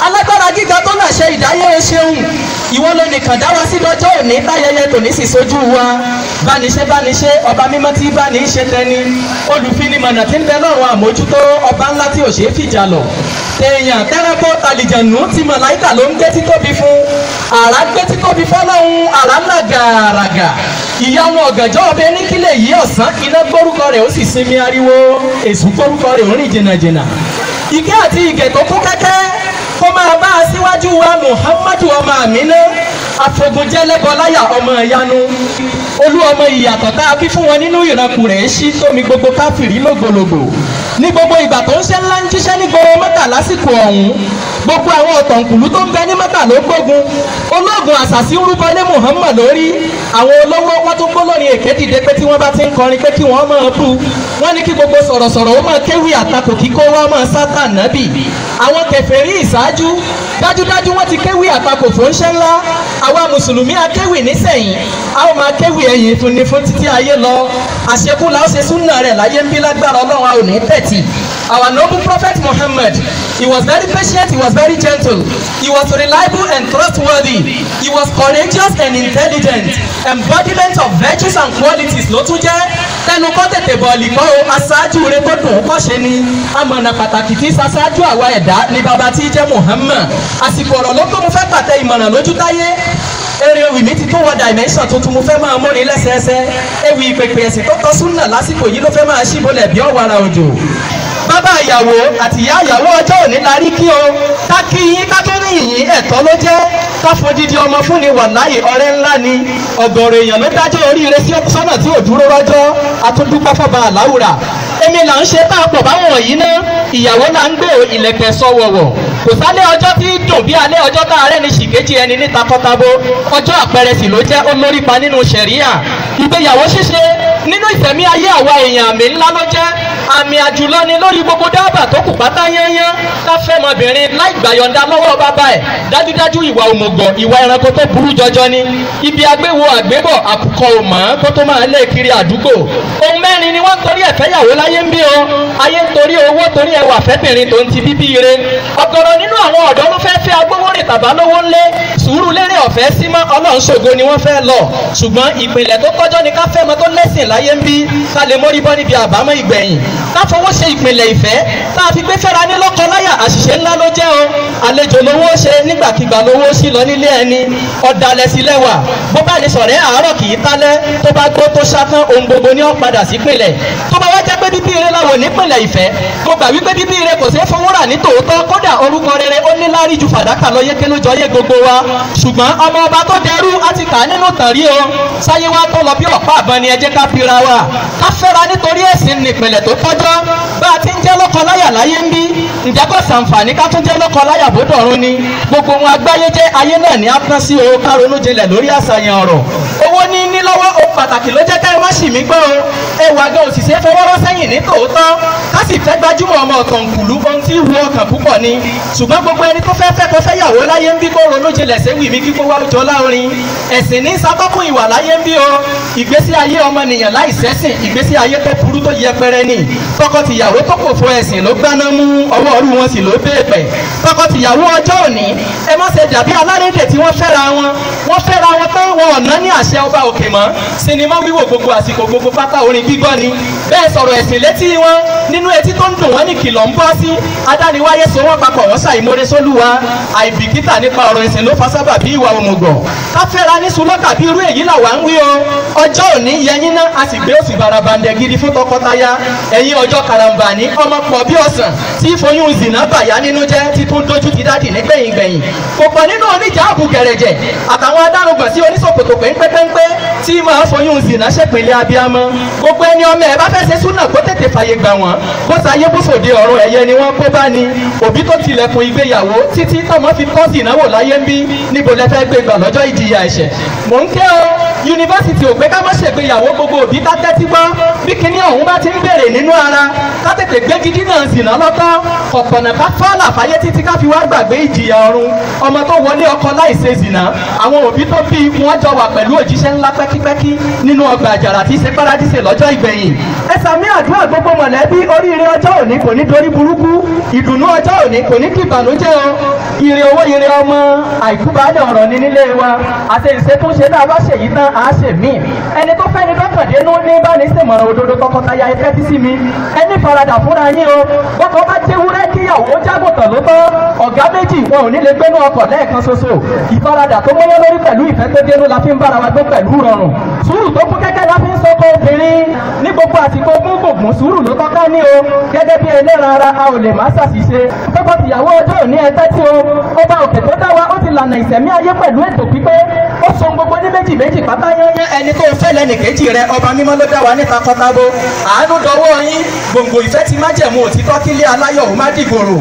alágbára gíga tó láṣẹ ìdáyé o ṣeun ìwọ ló nìkan dá wa sí lọ́jọ́ òní táyẹyẹ tòní sì sojú wa bániṣe ọba mímọ́ tí báni ṣe tẹni olùfinimọ̀nà tí ń bẹ lọ́rùn àmójútó ọba ńlá tí ò ṣeé fìjà lọ èèyàn tẹ́rẹ́kọ́ tàlìjànú tí màláìkà ló ń gbé títóbi fún àrá gbé títóbi fọ́lọ́hún àrá ńlá gàràgà ìyá wọn ọ̀gànjọ́ ọbẹ̀ ní kílẹ̀ yìí ọ̀sán iná gbórúkọ rẹ̀ ó sì sinmi ariwo èṣù gbórúkọ rẹ̀ ó rìn jìnnàjìnnà ìkẹ́ àti ìgẹ̀ tó kún kẹ́kẹ́ kó máa bá a síwájú wa Muhammadu ọmọ Àmínà afogunjẹlẹbọláyà ọmọ ìyanu olú ọmọ ìyàtọ̀ tá a fi fún wọn nínú ìrànkù rẹ̀ ṣí tómi gbogbo káfìrí lògbòlògbò ní gbogbo ìgbà tó ń ṣe ńlá ń jíṣẹ́ ní gbogbo Mẹ́kà lásìkò ọ̀hún gbogbo àwọn ọ̀tọ̀nkùlú tó ń bẹ ní Mẹ́kà ló gbógun ológun àṣàṣì ń rúbọ lé Muhammad lórí àwọn olówó wọn tó gbólórin èké dìde pé tí wọ́n bá ti ń kọrin pé kí wọ́n máa bú wọ́n ní kí gbogbo sọ̀rọ̀sọ̀rọ̀ ó máa kéwì àtakò kíkó wọ́n máa sátà nábì àwọn kèfèrí ìṣáájú dájúdájú wọ́n ti kéwì àtakò fún ṣẹ́ ńlá àwa mùsùlùmí akéwì nísẹ̀yìn a ó máa kéwì ẹ̀yìn fún ni fún títí ayé lọ àṣekú la ó ṣe súnà rẹ̀ láyé ń bí lágbára Ọlọ́run a ò ní tẹ̀tì. Our noble prophet Muhammad, he was very patient, he was very gentle, he was reliable and trustworthy, he was courageous and intelligent, embodiment of virtues and qualities ló tún jẹ́ tẹnu kọ́ tètè bọ̀ọ̀lì kọ́ o aṣáájú rẹ tó dùn ún kọ́ ṣe ni amọ̀nà pàtàkì tí ṣaṣáájú àwa ẹ̀dá ni bàbá tí jẹ́ Muhammad àsìkò ọ̀rọ̀ ló tó mo fẹ́ pàtẹ ìmọ̀ràn lójú táyé eré ewì mi ti tó wọ dimension tuntun mo fẹ́ máa múni lẹ́sẹẹsẹ ewì ìpèpè ẹ̀sìn tó tọ́ súnà lásìkò yìí ló fẹ́ máa ṣíbolẹ̀ bí ọ̀wàrà òjò bàbá ìyàwó àti ìyá ìyàwó ọjọ́ òní la rí kí o ká kí yín ká tó rí yìnyín ẹ̀tọ́ ló jẹ́ ká fodidi ọmọ fún ni wàláhì ọrẹ ńlá ni ọ̀gọ̀rọ̀ èèyàn ló dájọ́ oríire sí sọ́nà tí ò dúró rọ́jọ́ àtúndúpẹ́ fọba àláwùrà èmi là ń ṣe tá a pọ̀ báwọn wọ̀nyí ná ìyàwó là ń gbé ìlẹ̀kẹ̀ sọ́wọ́wọ́ kò sálẹ̀ ọjọ́ tí dùn bí alẹ́ ọjọ́ tá a rẹ́ ni ṣìkejì ẹni níta kọ́tabo ọjọ́ àpẹẹrẹ sì ló jẹ́ olórípa nínú ṣẹ̀ríà ìgbéyàwó ṣíṣe nínú ìfẹ̀mí ayé àwa èèyàn àmì ńlá ló jẹ́ àmì àjùlọ ni lórí gbogbo dábà tó kù pátá yányán ká fẹ́ ọmọbìnrin láì gbàyọ̀ǹda lọ́wọ́ bàbá ẹ̀ dájúdájú ìwà òmùgọ̀ ìwà ẹranko tó burú jọjọ ni ibi agbéwo àgbébọ̀ àkùkọ òmọ̀ kó tó máa lé kiri àdúgbò ohun mẹ́rin ni wọ́n torí ẹ̀fẹ́ yàwó láyé ń bí o ayé ń torí owó torí ẹwà fẹ́bìnrin tó ń ti bíbí ire ọ̀gọ̀rọ̀ nínú àwọn ọ̀dọ́ ló fẹ́ fẹ́ agbówórìn tàbá lówó ńlé sùúrù lérè ọ̀fẹ́ símọ́ Ọlọ́run ṣògo ni wọ́n fẹ́ lọ ṣùgbọ́n ìpìlẹ̀ tó tọ́jọ́ ni ká fẹ́ mọ tó lẹ́sìn láyé ń bí ká lè mórí bọ́ níbi àbámọ̀ ìgbẹ̀yìn ká fowó ṣe ìpìlẹ̀ ìfẹ́ tá a fi gbé fẹ́ra ní lọ́kọ-láyà àṣìṣe ńlá ló jẹ́ o àlejò lówó ṣe nígbàkigbà lówó sí lọ nílé ẹni ọ̀dàlẹ̀ sí lẹ́wà bó bá ní sọ̀rẹ́ àárọ̀ kì í tálẹ́ tó bá gbó tó ṣáfán ohun gbogbo ní ó padà sí pìlẹ̀ tó bá wá jẹ́ pé bíbí ire láwọn nípìnlẹ̀ ìfẹ́ mo gbà wípé bíbí ire kò ṣeé fowó rà ní tòótọ́ kódà orúkọ rere ó ní lárí ju fàdákà lọ yéké ló jọ yé gbogbo wa ṣùgbọ́n ọmọ ọba tó dẹrú á ti kà á nínú tàn rí o sáyé wa tó lọ bí ọ̀pá àbọn ni ẹ jẹ́ ká fira wa ká fẹ́ra nítorí ẹ̀sìn nípìnlẹ̀ tó tọ́jọ́ bá a ti ń jẹ́ lọ́kọ-láyà láyé ń bí ǹjẹ́ kò sàǹfààní ká tún jẹ́ lọ́kọ-láyà bódọ̀run ni gbogbo wọn agbáyé jẹ́ ayé náà ní apán sí o ká ronú jinlẹ̀ lórí àṣàyàn ọ̀rọ̀ owó ní lọ́wọ́ o pàtàkì ló jẹ́ ká ẹ má ṣì mí gbọ́ o ẹwà gan òṣìṣẹ́ fọwọ́rọ́ sẹ́yìn ní tòótọ́ ká sì fẹ́ gbajúmọ̀ ọmọ ọ̀tọ̀nkùlú ohun tí ru ọkàn púpọ̀ ni ṣùgbọ́n gbogbo ẹni tó fẹ́ fẹ́ kó fẹ́ yàwó láyé ń bí kó ronú jinlẹ̀ séwì mi kíkó wá jọ láorin ẹ̀sìn ní sábọ́kùn ìwà láyé ń bí o ìgbésí ayé ọmọnìyàn láì sẹ́sìn ìgbésí ayé tó burú tó yẹpẹrẹ ni tọkọ-tìyàwó tó kò fọ ẹ̀sìn ló gbaná mú ọwọ́ ọrú wọn sì ló bèèpẹ̀ tọkọ-tìyàwó ọjọ́ òní ẹ má ṣe dàbí alárédè tí wọ́n fẹ́ra wọn pé wọn ọ̀nà ní àṣẹ ọba òkè mọ́ sinimá wíwò gbogbo àsìkò gbogbo pátá orin gbígbọ́ ni bẹ́ẹ̀ sọ̀rọ̀ ẹ̀sìn létí wọn nínú etí tó ń dùn wọ́n ní kìlọ̀ ń bọ́ sí adániwáyé so wọ́n papọ̀ wọ́n ṣàìmọ́re sólúwa àìbìkítà nípa ọ̀rọ̀ ẹ̀sìn ló fa sábà bí ìwà òmùgọ̀ káfẹ́ra ní sulọ́kà bí irú èyí làwa ń wí o ọjọ́ òní yẹyin náà a sì gbé òsì barabandẹ gidi fún tọkọtaya ẹ̀yin ọjọ́ karambani ọmọ pọ̀ bí ọ̀sán tí foyún zìnà bàyá nínú jẹ́ títún dójú ti dádì ní gbẹ̀yìngbẹ̀yìn kò pọ̀ nínú oníjà àbù gẹ̀rẹ̀jẹ̀ àtàwọn adárùngbọ̀n sí oníṣòkòtò péńpéńpé tí máa foyún zìnà ṣèpínlẹ̀ abiyamọ gbogbo ẹni ọmọ ẹ bá fẹ́ ṣe súnà kó tètè fàyè gbà wọ́n bó ṣayé bó sòde ọ̀rọ̀ ẹ̀yẹ ni wọ́n kó bá ní òbí tó tilẹ̀kùn ìgbéyàwó títí tọmọ fi kọ́ sí ìnáwó láyé ń bí níbo lẹ fẹ́ gbé gbà lọ́jọ́ ìjìyà ẹ̀ṣẹ̀ mò ń ké o yunifásitì ò pé ká má ṣègbéyàwó gbogbo òbí ká tẹ́tí gbọ́ bí kinní ọ̀hún bá ti ń bèrè nínú ara ká tètè gbé gidi náà zìnà lọ́tọ́ ọ̀pọ̀nà ká fọ́ọ̀là fáyé títí ká fi wá gbàgbé ìjìyà ọ̀run ọmọ tó wọlé ọkọ láìṣe zìnà àwọn òbí tó bí wọ́n jọ wà pẹ̀lú òjíṣẹ́ ńlá pẹ́kípẹ́kí nínú ọgbà àjàrà tí ṣe párádíṣe lọ́jọ́ ìgbẹ̀yìn ẹ sàmì àdúrà gbogbo mọ̀lẹ́bí oríire ọjọ́ òní kò ní dorí burúkú ìdùnnú ọjọ́ òní kò ní dìbànújẹ́ o ire owó ire ọmọ àìkú baálé ọ̀rọ̀ ní nílé wa àti ìṣètúnṣe tá a bá ṣèyí tán à á ṣe míì ẹni tó fẹ́ ni dọ́kàndínú ní bá ní sèmọ̀ràn òdodo tọkọtaya ẹ tẹ́tí sí mi ẹni faradà fúnra yín o bọ́kọ bá jẹ́wúrẹ́ kíyàwó jágùntàn ló tán ọ̀gá méjì wọn ò ní lè gbénú ọkọ̀ lẹ́ẹ̀kan ṣoṣo ìfaradà tó mọ́yán lórí pẹ̀lú ìfẹ́ tó dénú la fi ń bára wa gbé pẹ̀lú rọrùn sùúrù tó kún kẹ́kẹ́ la fi ń sọkọ obìnrin ní gbogbo àsìkò gbogbo sùúrù ló tọ́ka ní o gẹ́gẹ́ bí ẹlẹ́ran ara a ò lè má ṣàṣìṣe tọ́kọ tìyàwó ọjọ́ òní ẹgbẹ́ tí o ọba òkè tó dá wa ó ti lànà ìṣẹ̀mí ayé pẹ̀lú ètò pípé ó so gbogbo ní méjì méjì pátá yẹn ẹni tó fẹ́ lẹ́nì kejì rẹ ọba mímọ́ ló dá wa níta kọ́tàbó àánú dọwọ́ yín gbòǹgbò ìfẹ́ ti má jẹ̀mú òtítọ́ kílé aláyọ̀ ò má dìgbòrò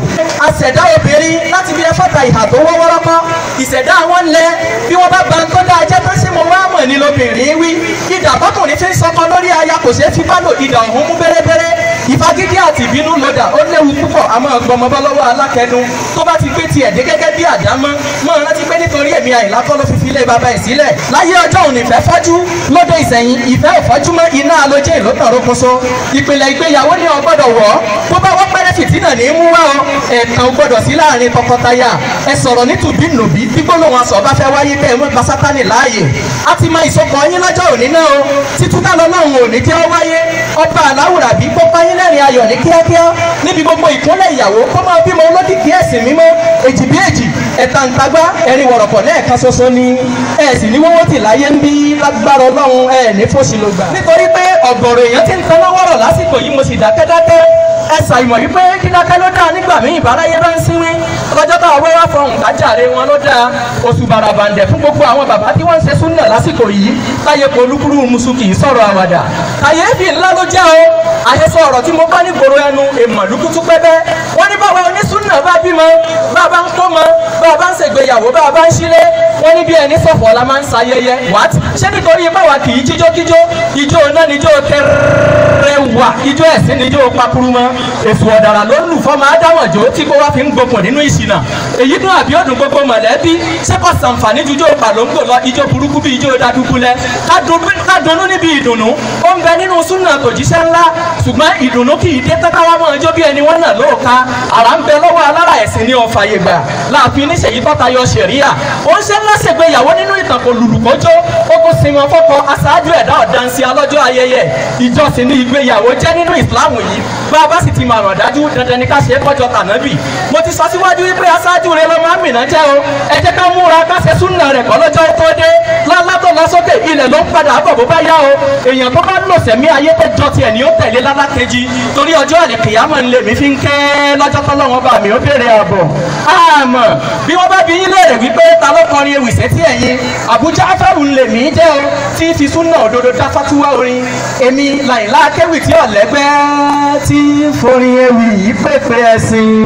àṣẹ̀dá obìnrin láti fi ẹfọ́ta ìhà tó wọ́wọ́rọ́kọ́ ìṣẹ̀dá wọn lẹ bí wọ́n bá gba tó dá ajẹ́ tó ṣe mo wá mọ̀ ní lobìnrin wí ìdà bọ́kùnrin fi ń sọkọ lórí aya kò ṣeé fi bá lò ìdà ọ̀hún mú bẹ́rẹ́bẹ́rẹ́ ìfagídí àti ìbínú lọ́dà ó léwu púpọ̀ àmọ́ gbọmọbọ́ lọ́wọ́ alákẹ́nu tó bá ti gbé tiẹ̀ dé gẹ́gẹ́ bí àdámọ́ mọ́ rántí pé nítorí èmi àìlá kọ́ ló fi fi ilé bàbá ẹ̀ sílẹ̀ láyé ọjọ́ òní ìfẹ́ fọ́jú lóde ìsẹ̀yìn ìfẹ́ òfọ́jú mọ́ iná alójẹ́ ìlótàn rókóso ìpìlẹ̀ ìgbéyàwó ni ó gbọ́dọ̀ wọ̀ bó bá wọ́n pẹ́rẹ́ fìtínà ní mú wá ọ ẹ̀ẹ̀kan gbọ́dọ̀ sí láàrin tọkọtaya ẹ sọ̀rọ̀ nítùbí nùbí bí gbólóhùn aṣọ bá fẹ́ wáyé bẹ́ẹ̀ mọ́ gba Sátánì láàyè a ti mọ ìsopọ̀ yín lọ́jọ́ òní náà o títúkà lọ́lọ́run òní jẹ́ ó wáyé ọba aláwùrà bí kópa yín lẹ́rìn ayọ̀ ní kíákíá níbi gbogbo ìkúnlẹ̀ ìyàwó kó máa bímọ olókìkí ẹ̀sìn mímọ́ èjì bí èjì ẹ̀ta ń tagbá ẹ̀rin wọ̀rọ̀kọ̀ lẹ́ẹ̀kan ṣoṣo ni ẹ̀ sì ní wọ́wọ́ tì láyé ń bí lágbára Ọlọ́run ẹ̀ ní fòṣì ló gbà. nítorí pé ọ̀gọ̀rọ̀ èèyàn ti ń tan lọ́wọ́rọ̀ lásìkò yìí mo sì dákẹ́dákẹ́ ẹ ṣàìmọ̀ wípé kídákẹ́ ló dáa nígbà míì ìbáráyé bá ń sínwé lọ́jọ́ tó àwọn wá fọhùn kájàre wọn ló dáa oṣù bàràbàǹdẹ̀ fún gbogbo àwọn bàbá tí wọ́n ń ṣe súnà lásìkò yìí láyé kó olúkúrú musu kì í sọ̀rọ̀ àwàdà kàyéfì ńlá ló jẹ́ o àhesọ ọ̀rọ̀ tí mo bá ní gbòòrò ẹnu èmọ̀lúkútú pẹ́pẹ́ wọ́n ní báwa onísúnà bá bímọ bàbá ń kó mọ bàbá ń ṣègbéyàwó bàbá ń ṣílé wọ́n ní bí ẹni sọ̀fọ̀ la máa ń ṣayẹyẹ what ṣé nítorí báwa kì í jíjókíjó ijó náà níjó kẹrẹwà ijó ẹ̀sìn níjó pakuru mọ́ èso ọ̀dàrà ló ń lù fọ́mọ adáwọ̀jọ́ tí kò wá fi ń gbókùn nínú ìṣìnà èyí dún àbí ọdún gbogbo mọ̀lẹ́bí ṣé kò sàǹfààní jújó pàlóńgò lọ ijó burúkú bí ijó dadúkulẹ̀ ká dunnú níbi ìdùnnú ó ń bẹ nínú súnà tòjíṣẹ́ ńlá ṣùgbọ́n ìdùnnú kì í dé tẹ́káwá mọ́ ọjọ́ bí ẹni wọ́n náà lóòka àrà ń bẹ lọ́wọ́ alára ẹ̀sìn ní ọ̀fà yẹgbà láàfin níṣèyí tọ́ta yọ ṣẹ̀ríà ó ń ṣe ńlá ṣègbéyàwó nínú ìtàn kò lùlùkọ́jọ́ ó kó sinmi fọ́kọ aṣáájú ẹ̀dá ọ̀dánsí alọ́jọ́ ayẹyẹ ìjọsìn ní ìgbéyàwó jẹ́ nínú ìsìláàmù yìí bá a bá sì ti màrán dájú dandan ní ká ṣe é kọjọ tànábì mo ti sọ síwájú wípé aṣáájú rẹ lọ́mọ àmìnà jẹ́ o ẹ jẹ́ ká múra ká ṣe súnà rẹ̀ kọ́ lọ́jọ́ tó dé lálá tó lọ sókè ilẹ̀ ló ń padà bọ̀ bó bá yá o èèyàn tó bá lò sẹ̀mí ayé tó jọ tiẹ̀ ni ó tẹ̀lé lálákejì torí ọjọ́ àlèkèyàmọ̀ ń lè mí fi ń kẹ́ lọ́jọ́ tọ́lọ́wọ́n bá mi ó béèrè ààbọ̀ àmọ́ bí wọ́n bá bí yín léèrè wípé ta ló kọrin ewì sétí ẹ̀yìn Àbújá afẹ́rù ń lè mí jẹ́ o tí fi súnà òdodo dá fátúwá orin èmi Láìlá Akéwì tí ọ̀lẹ́gbẹ́ tí forin ewì yìí pèpè ẹ̀sìn.